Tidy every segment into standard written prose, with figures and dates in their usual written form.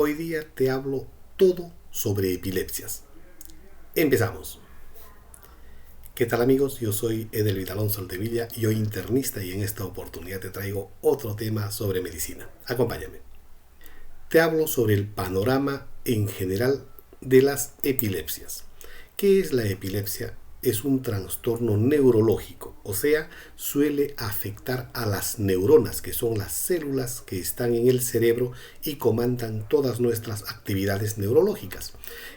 Hoy día te hablo todo sobre epilepsias. Empezamos. ¿Qué tal amigos? Yo soy Edelvid Alonso Aldevilla, yo internista, y en esta oportunidad te traigo otro tema sobre medicina. Acompáñame. Te hablo sobre el panorama en general de las epilepsias. ¿Qué es la epilepsia? Es un trastorno neurológico, o sea, suele afectar a las neuronas, que son las células que están en el cerebro y comandan todas nuestras actividades neurológicas.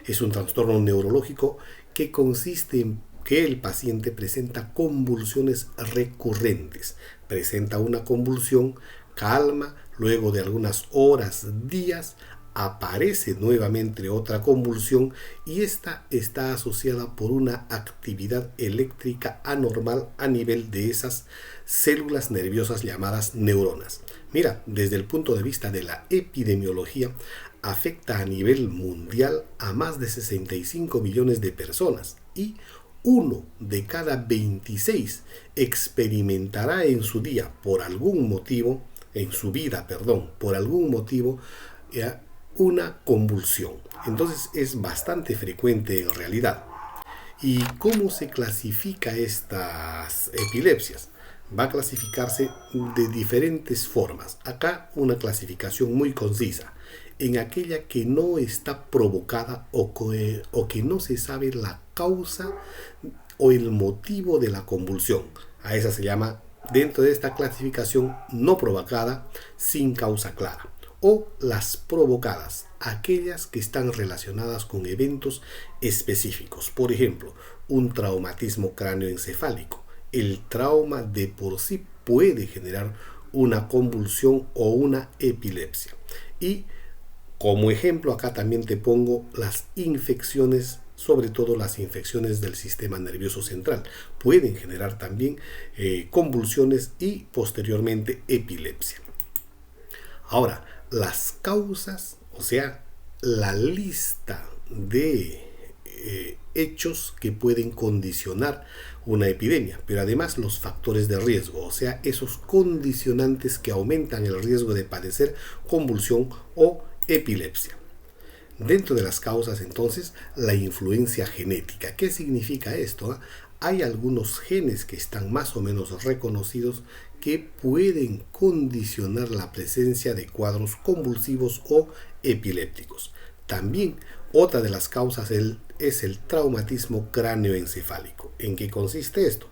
Es un trastorno neurológico que consiste en que el paciente presenta convulsiones recurrentes. Presenta una convulsión, calma, luego de algunas horas, días, aparece nuevamente otra convulsión y esta está asociada por una actividad eléctrica anormal a nivel de esas células nerviosas llamadas neuronas. Mira, desde el punto de vista de la epidemiología, afecta a nivel mundial a más de 65 millones de personas y uno de cada 26 experimentará en su día, por algún motivo, por algún motivo, una convulsión. Entonces es bastante frecuente en realidad. ¿Y cómo se clasifica estas epilepsias? Va a clasificarse de diferentes formas. Acá una clasificación muy concisa. En aquella que no está provocada o que no se sabe la causa o el motivo de la convulsión. A esa se llama, dentro de esta clasificación, no provocada, sin causa clara. O las provocadas, aquellas que están relacionadas con eventos específicos. Por ejemplo, un traumatismo cráneoencefálico. El trauma de por sí puede generar una convulsión o una epilepsia. Y como ejemplo, acá también te pongo las infecciones, sobre todo las infecciones del sistema nervioso central. Pueden generar también convulsiones y posteriormente epilepsia. Ahora, las causas, o sea, la lista de hechos que pueden condicionar una epidemia, pero además los factores de riesgo, o sea, esos condicionantes que aumentan el riesgo de padecer convulsión o epilepsia. Dentro de las causas, entonces, la influencia genética. ¿Qué significa esto? Hay algunos genes que están más o menos reconocidos que pueden condicionar la presencia de cuadros convulsivos o epilépticos. También otra de las causas es el traumatismo cráneoencefálico. ¿En qué consiste esto?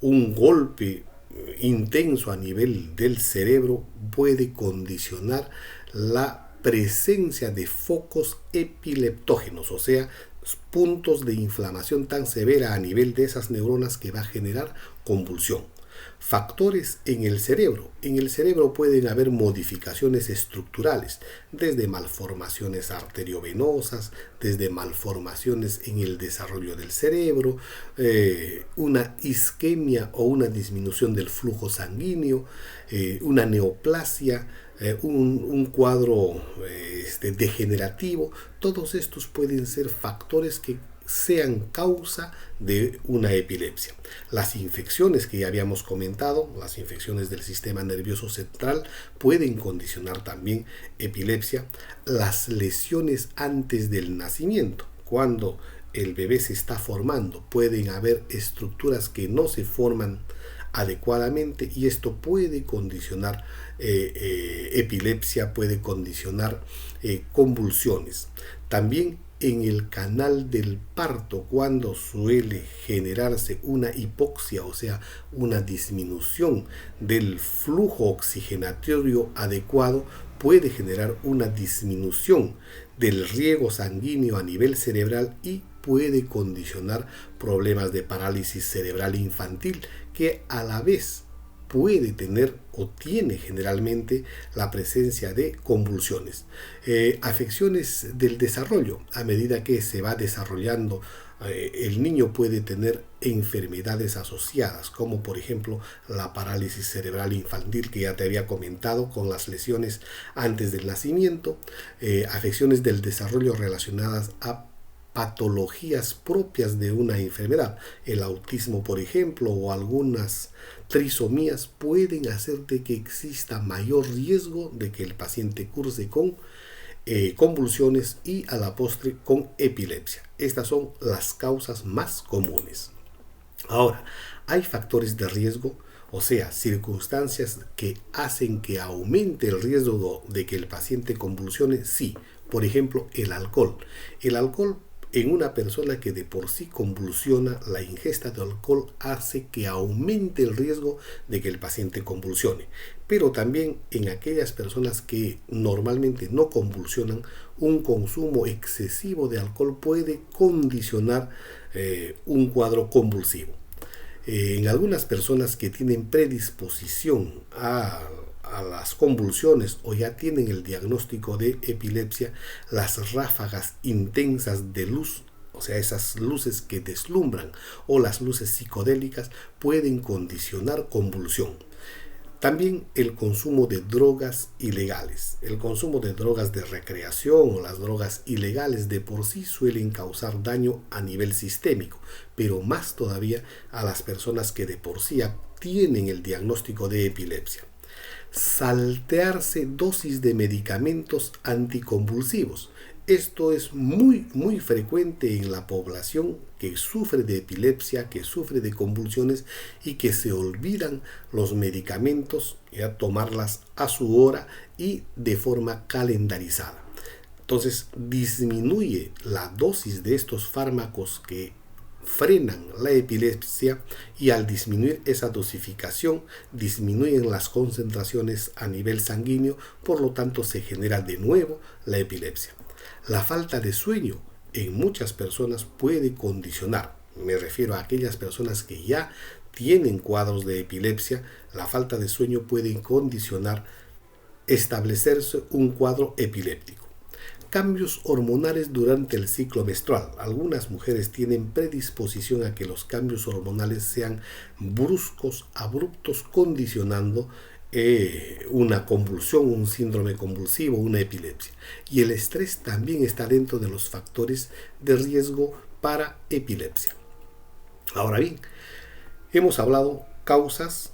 Un golpe intenso a nivel del cerebro puede condicionar la presencia de focos epileptógenos, o sea, puntos de inflamación tan severa a nivel de esas neuronas que va a generar convulsión. Factores en el cerebro. En el cerebro pueden haber modificaciones estructurales, desde malformaciones arteriovenosas, desde malformaciones en el desarrollo del cerebro, una isquemia o una disminución del flujo sanguíneo, una neoplasia, un cuadro degenerativo. Todos estos pueden ser factores que sean causa de una epilepsia. Las infecciones que ya habíamos comentado, las infecciones del sistema nervioso central, pueden condicionar también epilepsia. Las lesiones antes del nacimiento, cuando el bebé se está formando, pueden haber estructuras que no se forman adecuadamente y esto puede condicionar epilepsia, puede condicionar convulsiones. También en el canal del parto, cuando suele generarse una hipoxia, o sea, una disminución del flujo oxigenatorio adecuado, puede generar una disminución del riego sanguíneo a nivel cerebral y puede condicionar problemas de parálisis cerebral infantil, que a la vez puede tener o tiene generalmente la presencia de convulsiones. Afecciones del desarrollo. A medida que se va desarrollando, el niño puede tener enfermedades asociadas, como por ejemplo la parálisis cerebral infantil que ya te había comentado, con las lesiones antes del nacimiento, afecciones del desarrollo relacionadas a patologías propias de una enfermedad. El autismo, por ejemplo, o algunas trisomías pueden hacer de que exista mayor riesgo de que el paciente curse con convulsiones y a la postre con epilepsia. Estas son las causas más comunes. Ahora, hay factores de riesgo, o sea, circunstancias que hacen que aumente el riesgo de que el paciente convulsione. Sí, por ejemplo, el alcohol. El alcohol en una persona que de por sí convulsiona, la ingesta de alcohol hace que aumente el riesgo de que el paciente convulsione. Pero también en aquellas personas que normalmente no convulsionan, un consumo excesivo de alcohol puede condicionar un cuadro convulsivo. En algunas personas que tienen predisposición a las convulsiones o ya tienen el diagnóstico de epilepsia, las ráfagas intensas de luz, o sea, esas luces que deslumbran o las luces psicodélicas pueden condicionar convulsión. También el consumo de drogas ilegales. El consumo de drogas de recreación o las drogas ilegales de por sí suelen causar daño a nivel sistémico, pero más todavía a las personas que de por sí tienen el diagnóstico de epilepsia. Saltearse dosis de medicamentos anticonvulsivos. Esto es muy frecuente en la población que sufre de epilepsia, que sufre de convulsiones y que se olvidan los medicamentos, tomarlas a su hora y de forma calendarizada. Entonces disminuye la dosis de estos fármacos que frenan la epilepsia y al disminuir esa dosificación disminuyen las concentraciones a nivel sanguíneo, por lo tanto se genera de nuevo la epilepsia. La falta de sueño en muchas personas puede condicionar, me refiero a aquellas personas que ya tienen cuadros de epilepsia, la falta de sueño puede condicionar establecerse un cuadro epiléptico. Cambios hormonales durante el ciclo menstrual. Algunas mujeres tienen predisposición a que los cambios hormonales sean bruscos, abruptos, condicionando una convulsión, un síndrome convulsivo, una epilepsia. Y el estrés también está dentro de los factores de riesgo para epilepsia. Ahora bien, hemos hablado causas,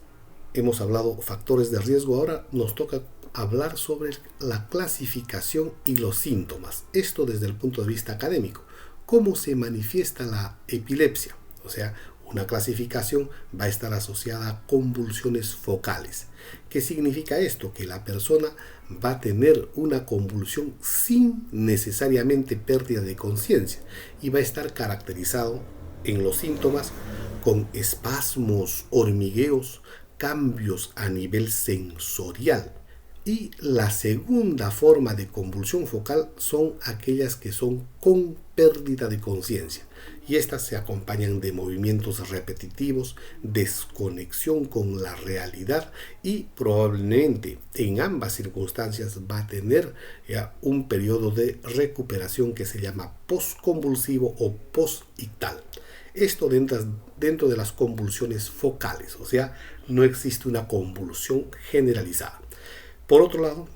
hemos hablado factores de riesgo, ahora nos toca hablar sobre la clasificación y los síntomas. Esto desde el punto de vista académico. ¿Cómo se manifiesta la epilepsia? O sea, una clasificación va a estar asociada a convulsiones focales. ¿Qué significa esto? Que la persona va a tener una convulsión sin necesariamente pérdida de conciencia y va a estar caracterizado en los síntomas con espasmos, hormigueos, cambios a nivel sensorial. Y la segunda forma de convulsión focal son aquellas que son con pérdida de conciencia. Y estas se acompañan de movimientos repetitivos, desconexión con la realidad y probablemente en ambas circunstancias va a tener un periodo de recuperación que se llama postconvulsivo o postictal. Esto dentro de las convulsiones focales, o sea, no existe una convulsión generalizada. Por otro lado,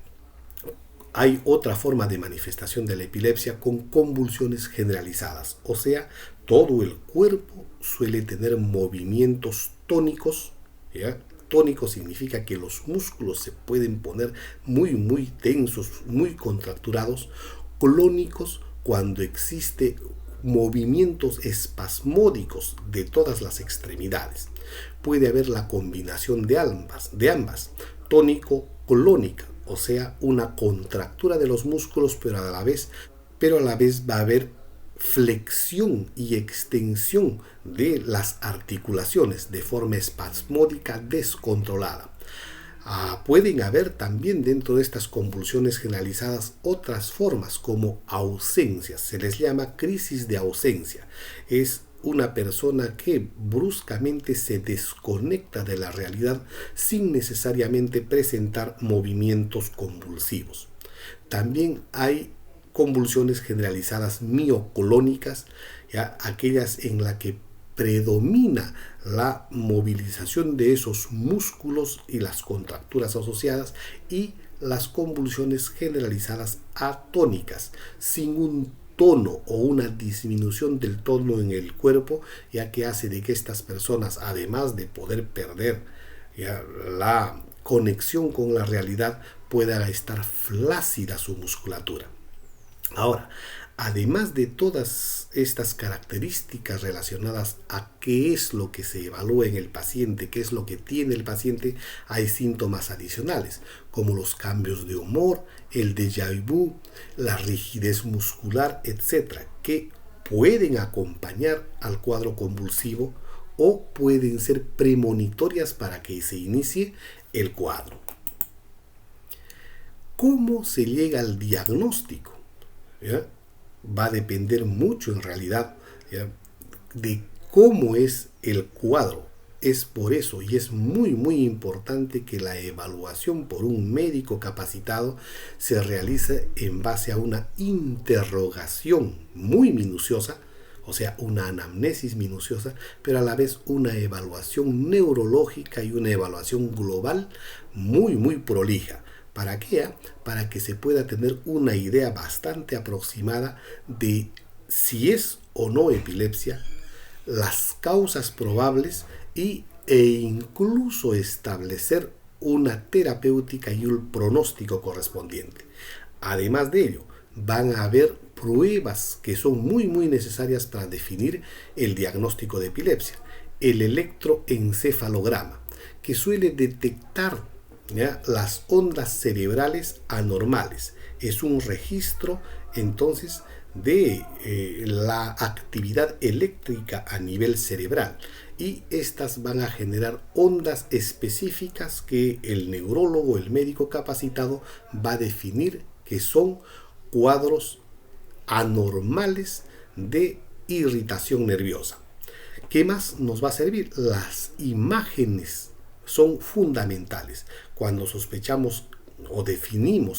hay otra forma de manifestación de la epilepsia con convulsiones generalizadas, o sea, todo el cuerpo suele tener movimientos tónicos, ¿ya? Tónico significa que los músculos se pueden poner muy tensos, muy contracturados. Clónicos, cuando existe movimientos espasmódicos de todas las extremidades. Puede haber la combinación de ambas, tónico-clónica, o sea, una contractura de los músculos, pero a la vez va a haber flexión y extensión de las articulaciones de forma espasmódica descontrolada. Pueden haber también dentro de estas convulsiones generalizadas otras formas como ausencias, se les llama crisis de ausencia. Es una persona que bruscamente se desconecta de la realidad sin necesariamente presentar movimientos convulsivos. También hay convulsiones generalizadas mioclónicas, aquellas en las que predomina la movilización de esos músculos y las contracturas asociadas, y las convulsiones generalizadas atónicas, sin un tono o una disminución del tono en el cuerpo, ya que hace de que estas personas, además de poder perder la conexión con la realidad, pueda estar flácida su musculatura. Ahora, además de todas estas características relacionadas a qué es lo que se evalúa en el paciente, qué es lo que tiene el paciente, hay síntomas adicionales, como los cambios de humor, el déjà vu, la rigidez muscular, etcétera, que pueden acompañar al cuadro convulsivo o pueden ser premonitorias para que se inicie el cuadro. ¿Cómo se llega al diagnóstico? ¿Ya? Va a depender mucho en realidad, ¿ya?, de cómo es el cuadro. Es por eso y es muy importante que la evaluación por un médico capacitado se realice en base a una interrogación muy minuciosa, o sea, una anamnesis minuciosa, pero a la vez una evaluación neurológica y una evaluación global muy prolija. ¿Para qué? Para que se pueda tener una idea bastante aproximada de si es o no epilepsia, las causas probables e incluso establecer una terapéutica y un pronóstico correspondiente. Además de ello, van a haber pruebas que son muy necesarias para definir el diagnóstico de epilepsia. El electroencefalograma, que suele detectar, ¿ya?, las ondas cerebrales anormales. Es un registro entonces de la actividad eléctrica a nivel cerebral, y estas van a generar ondas específicas que el neurólogo, el médico capacitado, va a definir que son cuadros anormales de irritación nerviosa. ¿Qué más nos va a servir? Las imágenes son fundamentales. Cuando sospechamos o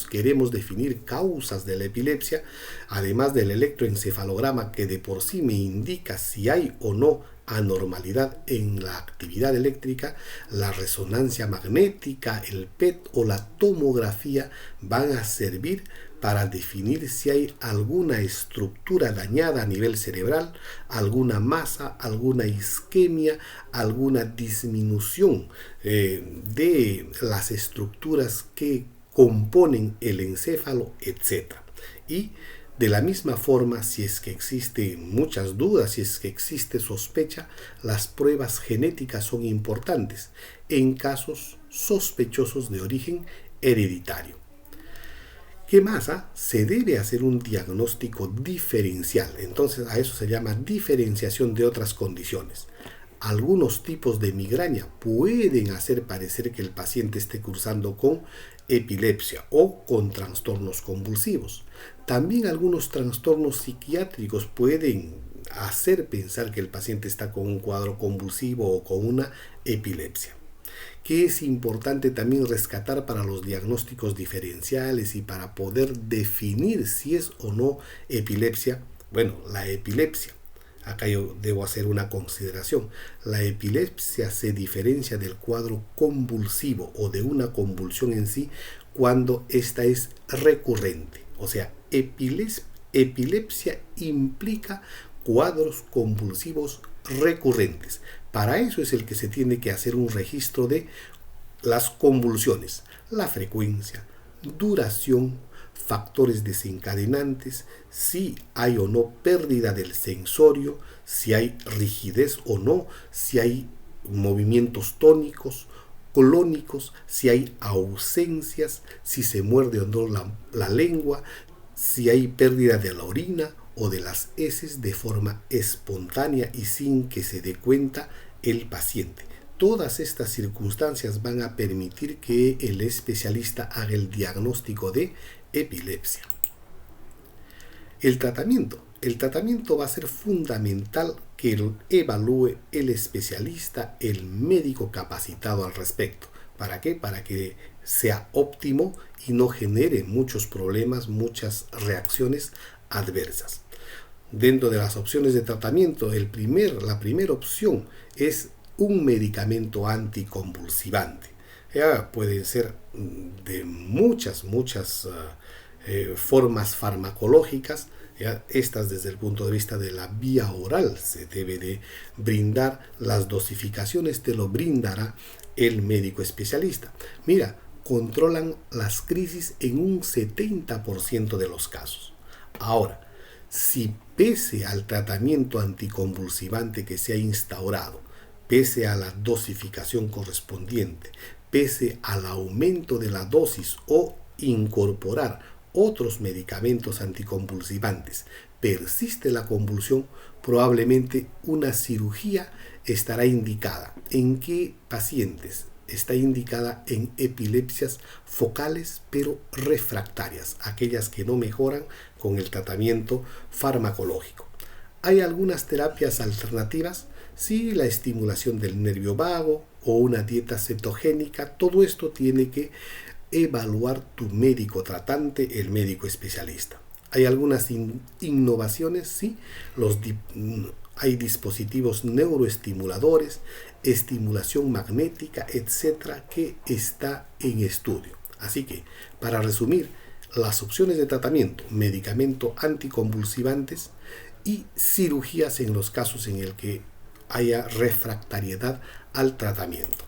queremos definir causas de la epilepsia, además del electroencefalograma, que de por sí me indica si hay o no anormalidad en la actividad eléctrica, la resonancia magnética, el PET o la tomografía van a servir para definir si hay alguna estructura dañada a nivel cerebral, alguna masa, alguna isquemia, alguna disminución de las estructuras que componen el encéfalo, etc. Y de la misma forma, si es que existen muchas dudas, si es que existe sospecha, las pruebas genéticas son importantes en casos sospechosos de origen hereditario. ¿Qué más? Se debe hacer un diagnóstico diferencial. Entonces a eso se llama diferenciación de otras condiciones. Algunos tipos de migraña pueden hacer parecer que el paciente esté cursando con epilepsia o con trastornos convulsivos. También algunos trastornos psiquiátricos pueden hacer pensar que el paciente está con un cuadro convulsivo o con una epilepsia. Que es importante también rescatar para los diagnósticos diferenciales y para poder definir si es o no epilepsia. Bueno, la epilepsia, acá yo debo hacer una consideración. La epilepsia se diferencia del cuadro convulsivo o de una convulsión en sí cuando esta es recurrente. O sea, epilepsia implica cuadros convulsivos recurrentes. Para eso es el que se tiene que hacer un registro de las convulsiones, la frecuencia, duración, factores desencadenantes, si hay o no pérdida del sensorio, si hay rigidez o no, si hay movimientos tónicos, clónicos, si hay ausencias, si se muerde o no la lengua, si hay pérdida de la orina o de las heces de forma espontánea y sin que se dé cuenta el paciente. Todas estas circunstancias van a permitir que el especialista haga el diagnóstico de epilepsia. El tratamiento va a ser fundamental que lo evalúe el especialista, el médico capacitado al respecto. ¿Para qué? Para que sea óptimo y no genere muchos problemas, muchas reacciones adversas. Dentro de las opciones de tratamiento, la primera opción es un medicamento anticonvulsivante. Pueden ser de muchas formas farmacológicas. Estas, desde el punto de vista de la vía oral, se debe de brindar. Las dosificaciones te lo brindará el médico especialista. Mira, controlan las crisis en un 70% de los casos. Ahora, si pese al tratamiento anticonvulsivante que se ha instaurado, pese a la dosificación correspondiente, pese al aumento de la dosis o incorporar otros medicamentos anticonvulsivantes, persiste la convulsión, probablemente una cirugía estará indicada. ¿En qué pacientes? Está indicada en epilepsias focales pero refractarias, aquellas que no mejoran con el tratamiento farmacológico. ¿Hay algunas terapias alternativas? Sí, la estimulación del nervio vago o una dieta cetogénica, todo esto tiene que evaluar tu médico tratante, el médico especialista. Hay algunas innovaciones, sí, hay dispositivos neuroestimuladores, estimulación magnética, etcétera, que está en estudio. Así que, para resumir, las opciones de tratamiento: medicamento anticonvulsivantes y cirugías en los casos en el que haya refractariedad al tratamiento.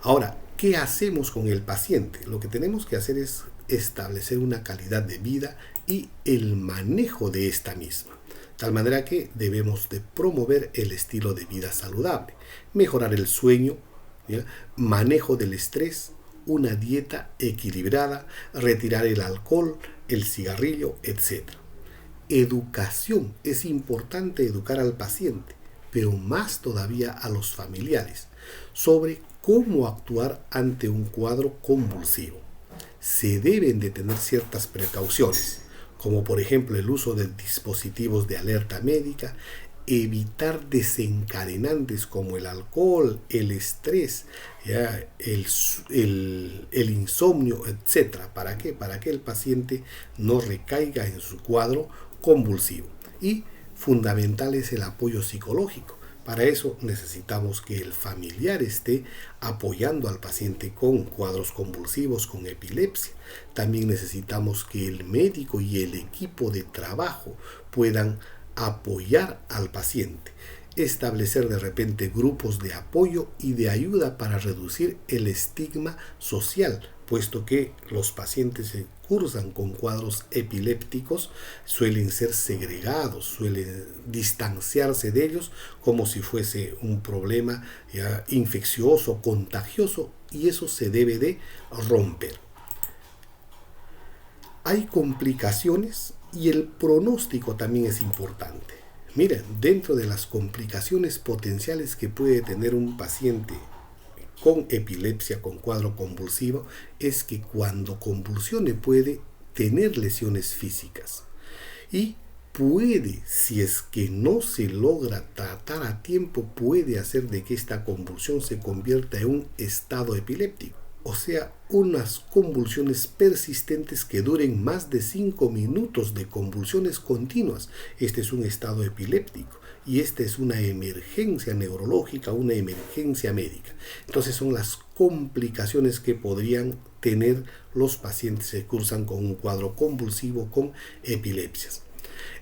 Ahora, ¿qué hacemos con el paciente? Lo que tenemos que hacer es establecer una calidad de vida y el manejo de esta misma. Tal manera que debemos de promover el estilo de vida saludable, mejorar el sueño, ¿ya?, manejo del estrés, una dieta equilibrada, retirar el alcohol, el cigarrillo, etc. Educación. Es importante educar al paciente, pero más todavía a los familiares, sobre cómo actuar ante un cuadro convulsivo. Se deben de tener ciertas precauciones, como por ejemplo el uso de dispositivos de alerta médica, evitar desencadenantes como el alcohol, el estrés, ¿ya?, el insomnio, etc. ¿Para qué? Para que el paciente no recaiga en su cuadro convulsivo. Y fundamental es el apoyo psicológico. Para eso necesitamos que el familiar esté apoyando al paciente con cuadros convulsivos, con epilepsia. También necesitamos que el médico y el equipo de trabajo puedan apoyar al paciente. Establecer de repente grupos de apoyo y de ayuda para reducir el estigma social, puesto que los pacientes que cursan con cuadros epilépticos suelen ser segregados, suelen distanciarse de ellos como si fuese un problema ya infeccioso, contagioso, y eso se debe de romper. Hay complicaciones y el pronóstico también es importante. Miren, dentro de las complicaciones potenciales que puede tener un paciente con epilepsia, con cuadro convulsivo, es que cuando convulsione puede tener lesiones físicas y puede, si es que no se logra tratar a tiempo, puede hacer de que esta convulsión se convierta en un estado epiléptico, o sea, unas convulsiones persistentes que duren más de 5 minutos de convulsiones continuas. Este es un estado epiléptico y esta es una emergencia neurológica, una emergencia médica. Entonces son las complicaciones que podrían tener los pacientes que cursan con un cuadro convulsivo con epilepsias.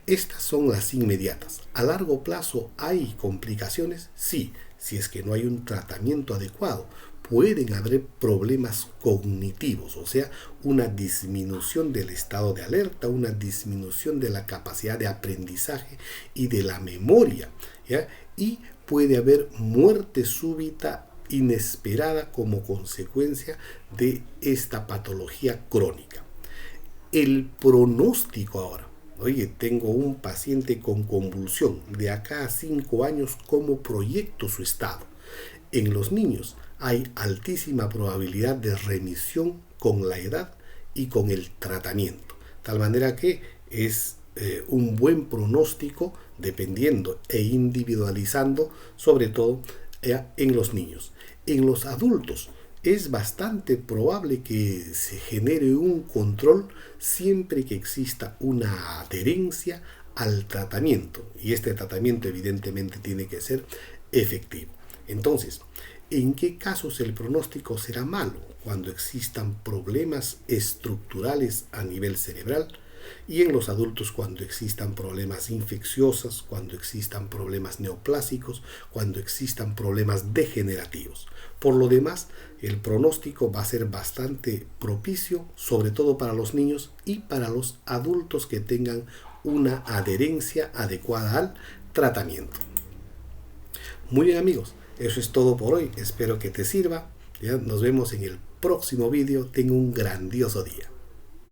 Estas son las inmediatas. A largo plazo, ¿hay complicaciones? Sí, si es que no hay un tratamiento adecuado. Pueden haber problemas cognitivos, o sea, una disminución del estado de alerta, una disminución de la capacidad de aprendizaje y de la memoria, ¿ya? Y puede haber muerte súbita inesperada como consecuencia de esta patología crónica. El pronóstico ahora. Oye, tengo un paciente con convulsión. De acá a 5 años, ¿cómo proyecto su estado? En los niños hay altísima probabilidad de remisión con la edad y con el tratamiento. Tal manera que es un buen pronóstico dependiendo e individualizando, sobre todo en los niños. En los adultos es bastante probable que se genere un control siempre que exista una adherencia al tratamiento, y este tratamiento evidentemente tiene que ser efectivo. Entonces, ¿en qué casos el pronóstico será malo? Cuando existan problemas estructurales a nivel cerebral, y en los adultos cuando existan problemas infecciosos, cuando existan problemas neoplásicos, cuando existan problemas degenerativos. Por lo demás, el pronóstico va a ser bastante propicio, sobre todo para los niños y para los adultos que tengan una adherencia adecuada al tratamiento. Muy bien amigos, eso es todo por hoy. Espero que te sirva. ¿Ya? Nos vemos en el próximo vídeo. Tenga un grandioso día.